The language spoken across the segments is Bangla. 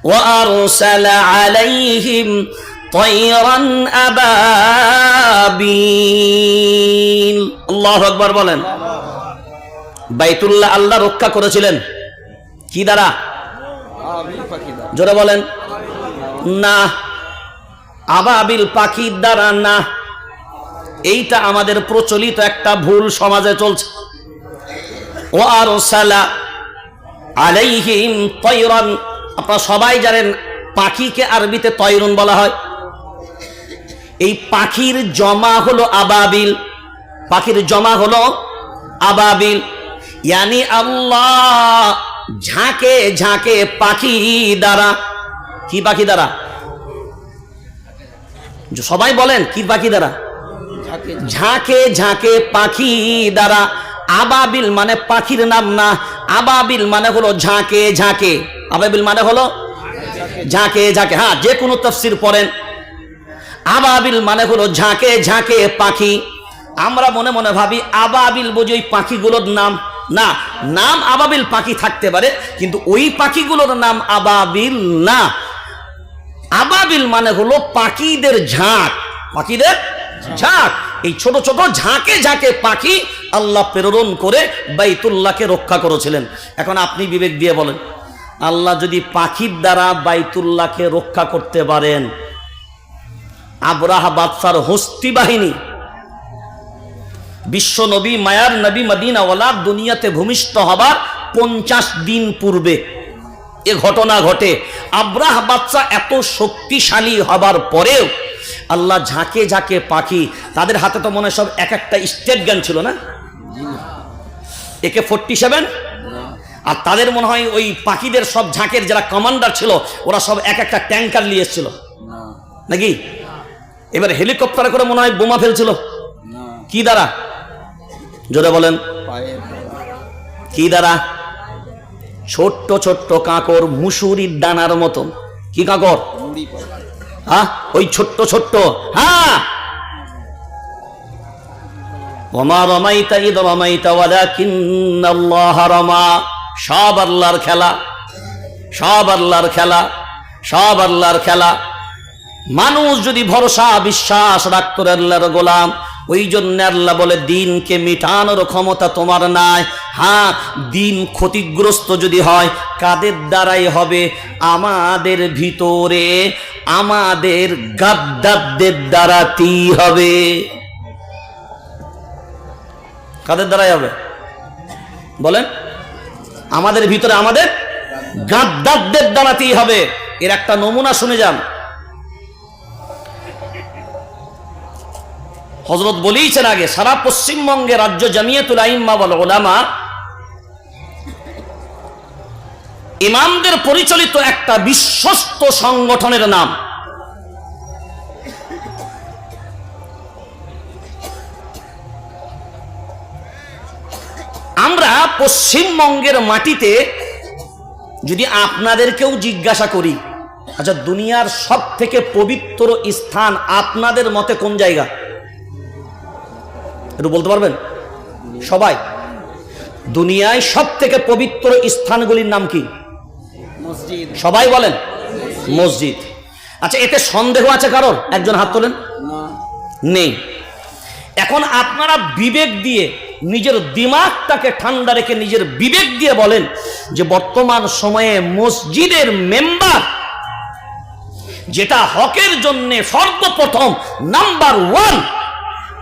وأرسل عليهم طيرا أبابيل আল্লাহু আকবার বলেন। বাইতুল্লাহ আল্লাহ রক্ষা করেছিলেন কি দ্বারা? জোরে বলেন না, আবাবিল পাখির দ্বারা না। এইটা আমাদের প্রচলিত একটা ভুল সমাজে চলছে। ও আরসালা আলাইহিম তয়রান, আপনারা সবাই জানেন পাখিকে আরবিতে তয়রুন বলা হয়। এই পাখির জমা হলো আবাবিল, পাখির জমা হলো আবাবিল। ইয়ানি আল্লাহ ঝাঁকে ঝাঁকে পাখি দ্বারা, কি পাখি দ্বারা? সবাই বলেন কি পাখি দ্বারা? ঝাঁকে ঝাঁকে পাখি দ্বারা। আবাবিল মানে পাখির নাম না, আবাবিল মানে হলো ঝাঁকে ঝাঁকে। আবাবিল মানে হলো ঝাঁকে ঝাঁকে। হ্যাঁ, যে কোনো তাফসীর পড়েন, আবাবিল মানে হলো ঝাঁকে ঝাঁকে পাখি। আমরা মনে মনে ভাবি আবাবিল বুঝি ওই পাখিগুলোর নাম। না, নাম আবাবিল পাখি থাকতে পারে, কিন্তু ওই পাখিগুলোর নাম আবাবিল না। আবাবিল মানে হলো পাখিদের ঝাঁক, পাখিদের ঝাঁক। এই ছোট ছোট ঝাঁকে ঝাঁকে পাখি আল্লাহ প্রেরণ করে বাইতুল্লাহকে রক্ষা করেছিলেন। এখন আপনি বিবেক দিয়ে বলেন, আল্লাহ যদি পাখির দ্বারা বাইতুল্লাহকে রক্ষা করতে পারেন, আবরাহা বাদশার হস্তি বাহিনী, বিশ্ব নবী মায়ার নবী মদিনাওয়ালা দুনিয়াতে ভূমিষ্ঠ হবার 50 দিন পূর্বে এ ঘটনা ঘটে। আবরাহা বাদশা এত শক্তিশালী হবার পরেও আল্লাহ ঝাঁকে ঝাঁকে পাখি, তাদের হাতে তো মনে সব এক একটা স্টেট গান ছিল না, AK-47, আর তাদের মনে হয় ওই পাখিদের সব ঝাঁকের যারা কমান্ডার ছিল ওরা সব এক একটা ট্যাঙ্কার নিয়ে এসেছিল নাকি? এবার হেলিকপ্টারে করে মনে হয় বোমা ফেলছিল। কি দ্বারা? জোরে বলেন কি দ্বারা? ছোট্ট ছোট্ট কাঁকর, মুসুরির দানার মতন। কি কাঁকর? হ্যাঁ, ওই ছোট্ট ছোট্ট। হ্যাঁ, ওমা রমাইতা ইদ রমাইতা ওয়ালাকিন্নাল্লাহ রমা। সব আল্লাহর খেলা, সব আল্লাহর খেলা, সব আল্লাহর খেলা। মানুষ যদি ভরসা বিশ্বাস রাখতো আল্লাহর গোলাম, ওই জন্য আল্লাহ বলে দিনকে মিটানোর ক্ষমতা তোমার নাই। হ্যাঁ, দিন ক্ষতিগ্রস্ত যদি হয় কাদের দ্বারাই হবে? আমাদের ভিতরে আমাদের গাদ্দারদের দ্বারাতেই হবে। কাদের দ্বারাই হবে বলেন? আমাদের ভিতরে আমাদের গাদ্দারদের দ্বারাতেই হবে। এর একটা নমুনা শুনে যান। হযরত বলেইছেন আগে, সারা পশ্চিমবঙ্গে রাজ্য জামিয়াতুল আইম্মা ওয়াল উলামা ইমামদের পরিচালিত একটা বিশ্বস্ত সংগঠনের নাম। আমরা পশ্চিমবঙ্গের মাটিতে যদি আপনাদেরকেও জিজ্ঞাসা করি, আচ্ছা দুনিয়ার সব থেকে পবিত্র স্থান আপনাদের মতে কোন জায়গা? একটু বলতে পারবেন সবাই? দুনিয়ায় সব থেকে পবিত্র স্থানগুলির নাম কি? মসজিদ। সবাই বলেন মসজিদ। আচ্ছা, এতে সন্দেহ আছে কারোর? একজন হাত তোলেন। নেই। এখন আপনারা বিবেক দিয়ে, নিজের দিমাগটাকে ঠান্ডা রেখে নিজের বিবেক দিয়ে বলেন যে বর্তমান সময়ে মসজিদের মেম্বার যেটা হকের জন্য সর্বপ্রথম নাম্বার 1,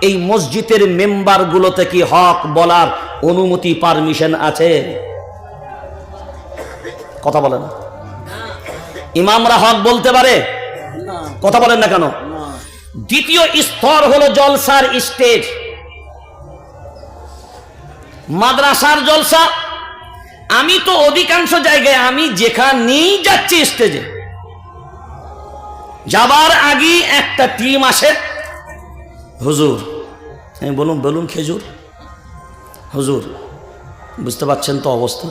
এই মসজিদের মেম্বার গুলোতে কি হক বলার অনুমতি পারমিশন আছে? কথা বলেন। ইমামরা হক বলতে পারে? কথা বলেন না কেন? দ্বিতীয় স্তর হলো জলসার স্টেজ, মাদ্রাসার জলসা। আমি তো অধিকাংশ জায়গায় আমি যেখানেই যাচ্ছি স্টেজে যাবার আগে একটা টিম আসে, হুজুর আমি বলুন বলুন খেজুর হুজুর বুঝতে পারছেন তো অবস্থা?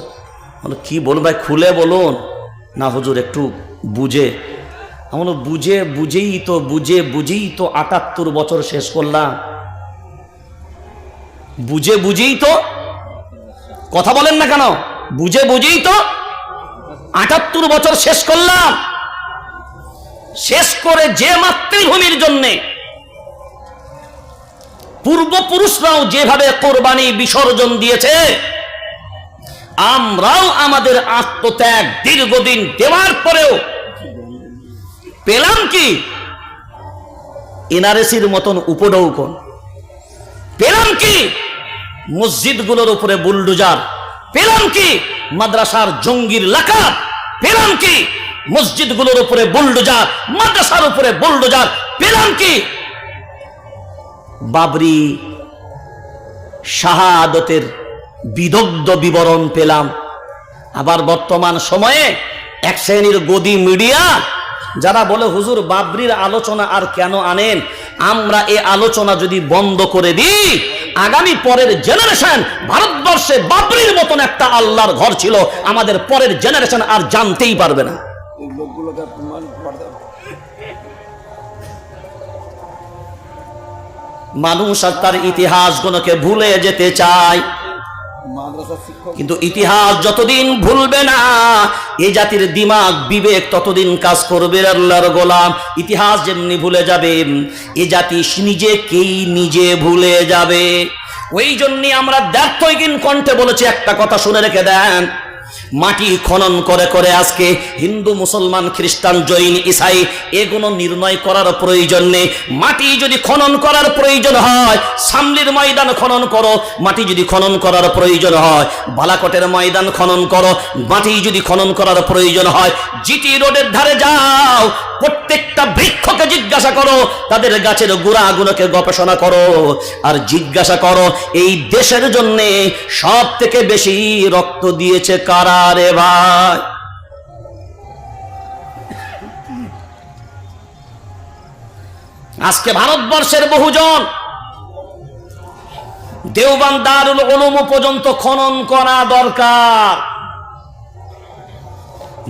মানে কি বলুন ভাই, খুলে বলুন না। হুজুর একটু বুঝে। আমরা বুঝেই তো 78 বছর শেষ করলাম। বুঝেই তো কথা বলেন না কেন? বুঝেই তো 78 বছর শেষ করলাম, শেষ করে যে মাতৃভূমির জন্যে পূর্বপুরুষরাও যেভাবে কোরবানি বিসর্জন দিয়েছে, আমরাও আমাদের আত্মত্যাগ দীর্ঘদিন দেওয়ার পরেও পেলাম কি এনআরসির মতন উপঢৌকন, পেলাম কি মসজিদগুলোর উপরে বুলডোজার, পেলাম কি মাদ্রাসার জঙ্গির লাকাব, পেলাম কি মসজিদগুলোর উপরে বুলডোজার, মাদ্রাসার উপরে বুলডোজার, পেলাম কি বাবরি শাহাদতের বিদগ্ধ বিবরণ পেলাম। আবার বর্তমান সময়ে এক শ্রেণীর গদি মিডিয়া যারা বলে হুজুর বাবরির আলোচনা আর কেন আনেন, আমরা এই আলোচনা যদি বন্ধ করে দিই, আগামী পরের জেনারেশন ভারতবর্ষে বাবরির মতন একটা আল্লাহর ঘর ছিল, আমাদের পরের জেনারেশন আর জানতেই পারবে না। মানুষ আর তার ইতিহাসগুলোকে ভুলে যেতে চায়, কিন্তু ইতিহাস যতদিন ভুলবে না এই জাতির দিমাগ বিবেক ততদিন কাজ করবে। আল্লাহর গোলাম, ইতিহাস যেমনি ভুলে যাবে এ জাতি নিজেকেই নিজে ভুলে যাবে। ওই জন্যই আমরা দ্ব্যর্থহীন কণ্ঠে বলেছি, একটা কথা শুনে রেখে দেন, মাটি খনন করে করে আজকে হিন্দু মুসলমান খ্রিস্টান জৈন ইসাই এগুলো নির্ণয় করার প্রয়োজন নেই। মাটি যদি খনন করার প্রয়োজন হয় সামলির ময়দান খনন করো, মাটি যদি খনন করার প্রয়োজন হয় বালাকোটের ময়দান খনন করো, মাটি যদি খনন করার প্রয়োজন হয় জিটি রোডের ধারে যাও, প্রত্যেকটা বৃক্ষকে জিজ্ঞাসা করো, তাদের গাছের গোড়াগুলোকে গবেষণা করো, আর জিজ্ঞাসা করো এই দেশের জন্য সব থেকে বেশি রক্ত দিয়েছে কারা রে ভাই? আজকে ভারতবর্ষের বহুজন দেওবন্দ দারুল উলুম পর্যন্ত খনন করা দরকার।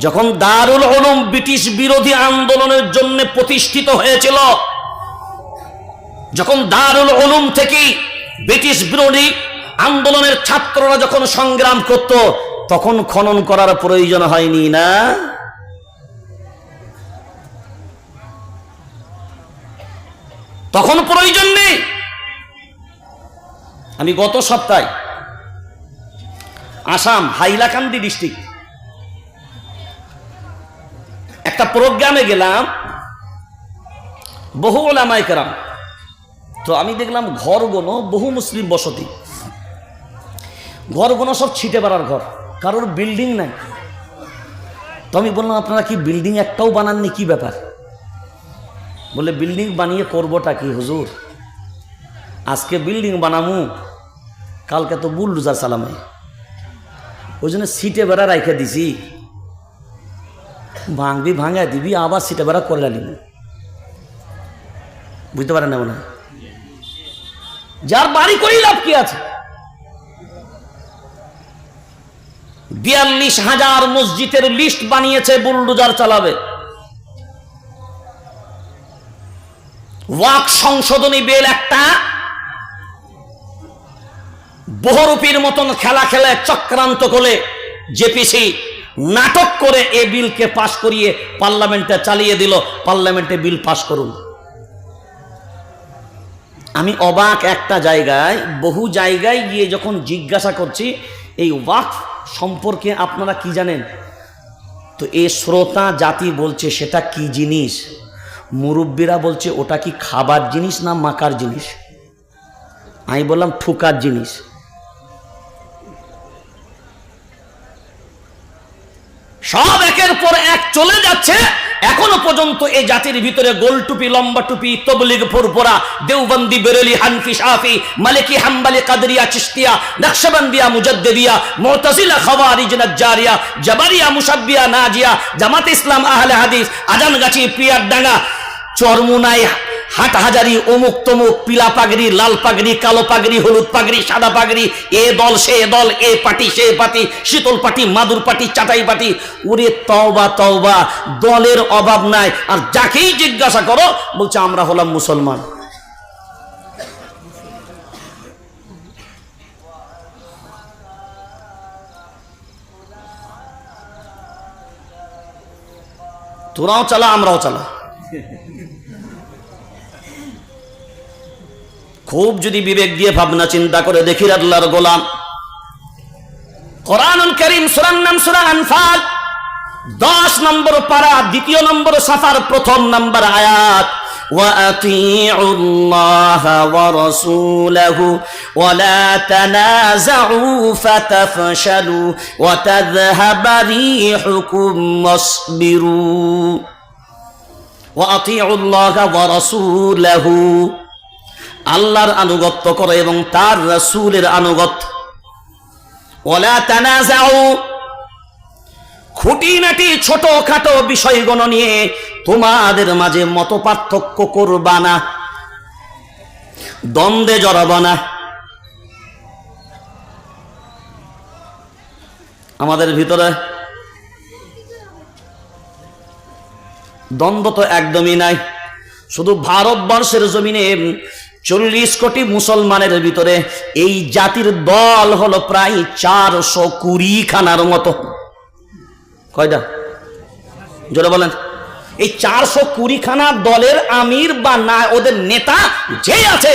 যখন দারুল উলুম ব্রিটিশ বিরোধী আন্দোলনের জন্য প্রতিষ্ঠিত হয়েছিল, যখন দারুল উলুম থেকে ব্রিটিশ বিরোধী আন্দোলনের ছাত্ররা যখন সংগ্রাম করত, তখন খনন করার প্রয়োজন হয়নি না? তখন প্রয়োজন নেই। আমি গত সপ্তাহে আসাম হাইলাকান্দি ডিস্ট্রিক্ট একটা প্রোগ্রামে গেলাম, বহু ওলামায়ে কেরাম, তো আমি দেখলাম ঘরগুলো বহু মুসলিম বসতি, ঘরগুলো সব ছিটে বেড়ার ঘর, কারোর বিল্ডিং নাই। তো আমি বললাম আপনারা কি বিল্ডিং একটাও বানাননি, কি ব্যাপার? বলে বিল্ডিং বানিয়ে করবোটা কি হুজুর, আজকে বিল্ডিং বানামু কালকে তো বুলডোজার চালামে, ওই জন্য সিটে বেড়া রাইখে দিছি, ভাঙবি ভাঙা দিবি আবার সিটে বেড়া করে নিব। বুঝতে পারেন না? মনে যার বাড়ি করেই লাভ কি আছে? 42,000 মসজিদের লিস্ট বানিয়েছে, বুলডোজার চালাবে। ওয়াক্ফ সংশোধনী বিল একটা বহুরূপীর মতন খেলা খেলে চক্রান্ত করে জেপিসি নাটক করে এ বিলকে পাশ করিয়ে পার্লামেন্টে চালিয়ে দিল, পার্লামেন্টে বিল পাশ করুন। আমি অবাক একটা জায়গায়, বহু জায়গায় গিয়ে যখন জিজ্ঞাসা করছি এই ওয়াক্ফ সম্পর্কে আপনারা কি জানেন, তো এ শ্রোতা জাতি বলছে সেটা কি জিনিস, মুরব্বীরা বলছে ওটা কি খাবার জিনিস না মাকার জিনিস। আমি বললাম ঠুকার জিনিস। সব একের পর এক চলে যাচ্ছে, এখনো পর্যন্ত এই জাতির ভিতরে গোল টুপি, লম্বা টুপি, তবলিগ, ফুরফুরা, দেওবন্দি, বেরেলি, হানফি, শাফি, মালিকি, হাম্বলি, কাদরিয়া, চিশতিয়া, নকশবন্দিয়া, মুজাদ্দিদিয়া, মুতাজিলা, খাওয়ারিজ, নাজ্জারিয়া, জাবারিয়া, মুসাব্বিয়া, নাজিয়া, জামাত ইসলাম, আহলে হাদিস, আজানগাছি, পিয়ারডাঙ্গা, চরমুনাই, হাটহাজারি, অমুক তমুক, পিলা পাগড়ি, লাল পাগড়ি, কালো পাগড়ি, হলুদ পাগড়ি, সাদা পাগড়ি, এ দল সে দল, এ পার্টি সে পার্টি, শীতল পার্টি, মাদুর পার্টি, চাটাই পার্টি। ওরে তওবা তওবা, দলের অভাব নাই। আর যাকেই জিজ্ঞাসা করো বলছে আমরা হলাম মুসলমান। তোরাও চালা আমরাও চালা। খুব যদি বিবেক দিয়ে ভাবনা চিন্তা করে দেখি আল্লাহর গোলাম, কোরআনুল কারীম সূরার নাম সূরা আনফাল, 10 নম্বর পারা, 2 নম্বর সাফার 1 নম্বর আয়াত। وَأَطِيعُوا اللَّهَ وَرَسُولَهُ وَلَا تَنَازَعُوا فَتَفْشَلُوا وَتَذْهَبَ رِيحُكُمْ وَاصْبِرُوا وَأَطِيعُوا اللَّهَ وَرَسُولَهُ, আল্লাহর আনুগত্য করো এবং তার রাসূলের আনুগত্য। ওয়ালা তানাজাউ, খুঁটিনাটি ছোটখাটো বিষয়গুলো নিয়ে তোমাদের মাঝে মত পার্থক্য করবা না, দ্বন্দ্বে জড়াবা না। আমাদের ভিতরে দ্বন্দ্ব তো একদমই নাই। শুধু ভারতবর্ষের জমিনে 40 কোটি মুসলমানের ভিতরে এই জাতির দল হলো প্রায় 420 খানার মতো। কয়টা? জোরে বলেন। এই 420 খানার দলের আমির বা না ওদের নেতা যে আছে,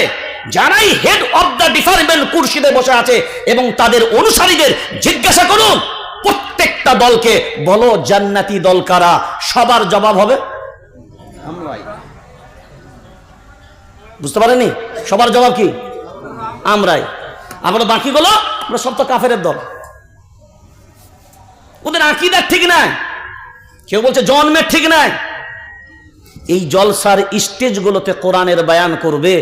যারাই হেড অফ দ্য ডিপার্টমেন্ট কুরসিতে বসে আছে এবং তাদের অনুসারীদের জিজ্ঞাসা করুন, প্রত্যেকটা দলকে বলো জান্নাতি দল কারা, সবার জবাব হবে আমরাই। বুঝতে পারেনি? সবার জবাব কি? আমরাই। আমরা বাকিগুলো আমরা সব তো কাফেরের দল। ওদের আকীদা ঠিক নাই, কেউ বলছে জন্মের ঠিক নাই। এই জলসার স্টেজগুলোতে কোরআনের বয়ান করবে,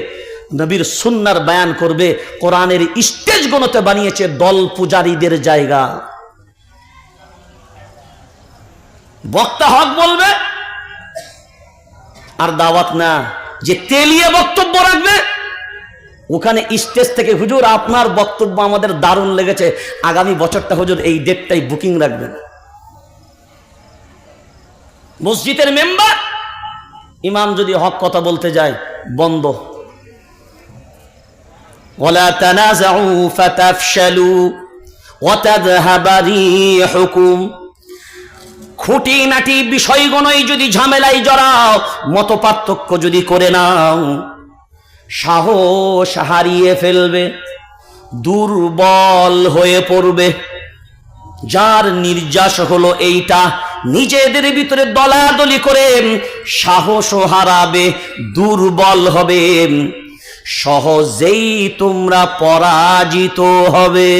নবীর সুন্নাহর বয়ান করবে। কোরআনের স্টেজগুলোতে বানিয়েছে দল পূজারীদের জায়গা। বক্তা হক বলবে আর দাওয়াত না, যে তেলিয়ে বক্তব্য রাখবে ওখানে স্টেজ থেকে, হুজুর আপনার বক্তব্য আমাদের দারুণ লেগেছে, আগামী বছরটা হুজুর এই ডেটটাই বুকিং রাখবেন। মসজিদের মেম্বার ইমাম যদি হক কথা বলতে যায়, বন্ধ। ওয়ালা তানাযাউ ফাতাফশালু ওয়া তাযহাবা রিহুকুম, খুঁটিনাটি বিষয়গুলোই যদি ঝামেলায় জড়াও, মত পার্থক্য যদি করে নাও, সাহস হারিয়ে ফেলবে, দুর্বল হয়ে পড়বে। যার নির্যাস হলো এইটা, নিজেদের ভিতরে দলাদলি করে সাহস হারাবে, দুর্বল হবে, সহজেই তোমরা পরাজিত হবে।